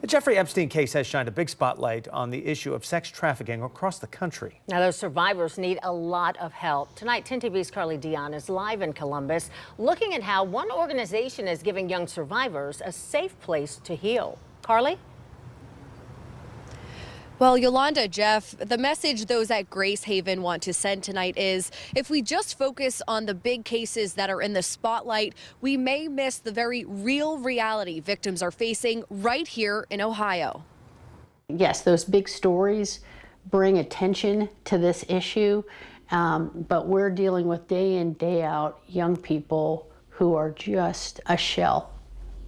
The Jeffrey Epstein case has shined a big spotlight on the issue of sex trafficking across the country. Now, those survivors need a lot of help. Tonight, 10 TV's Carly Dion is live in Columbus, looking at how one organization is giving young survivors a safe place to heal. Carly? Well, Yolanda, Jeff, the message those at Gracehaven want to send tonight is if we just focus on the big cases that are in the spotlight, we may miss the very real reality victims are facing right here in Ohio. Yes, those big stories bring attention to this issue, but we're dealing with day in, day out young people who are just a shell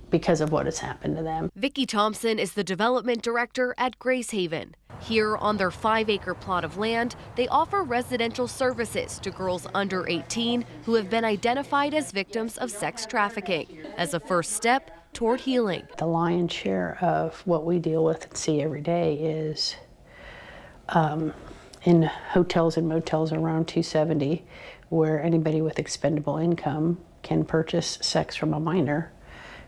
because of what has happened to them. Vicki Thompson is the development director at Gracehaven. Here on their 5-acre plot of land, they offer residential services to girls under 18 who have been identified as victims of sex trafficking as a first step toward healing. The lion's share of what we deal with and see every day is in hotels and motels around 270, where anybody with expendable income can purchase sex from a minor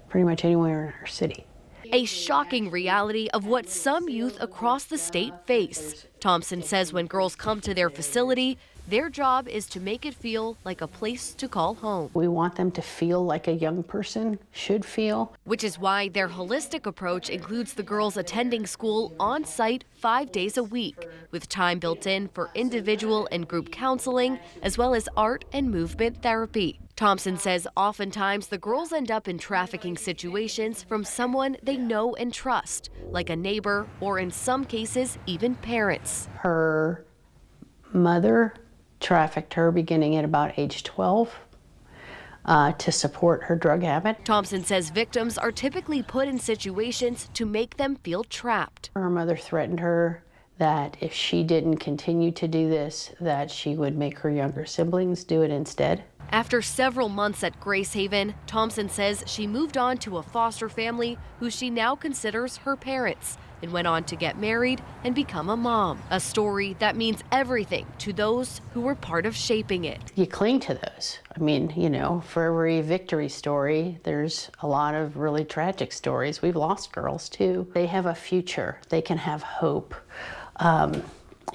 pretty much anywhere in our city. A shocking reality of what some youth across the state face. Thompson says when girls come to their facility, their job is to make it feel like a place to call home. We want them to feel like a young person should feel. Which is why their holistic approach includes the girls attending school on site 5 days a week, with time built in for individual and group counseling, as well as art and movement therapy. Thompson says oftentimes the girls end up in trafficking situations from someone they know and trust, like a neighbor or in some cases even parents. Her mother trafficked her beginning at about age 12 to support her drug habit. Thompson says victims are typically put in situations to make them feel trapped. Her mother threatened her that if she didn't continue to do this, that she would make her younger siblings do it instead. After several months at Gracehaven, Thompson says she moved on to a foster family who she now considers her parents and went on to get married and become a mom. A story that means everything to those who were part of shaping it. You cling to those. I mean, you know, for every victory story, there's a lot of really tragic stories. We've lost girls too. They have a future. They can have hope,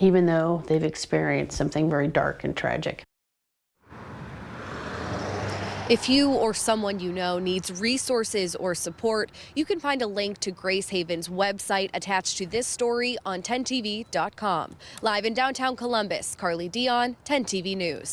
even though they've experienced something very dark and tragic. If you or someone you know needs resources or support, you can find a link to Gracehaven's website attached to this story on 10tv.com. Live in downtown Columbus, Carly Dion, 10 TV News.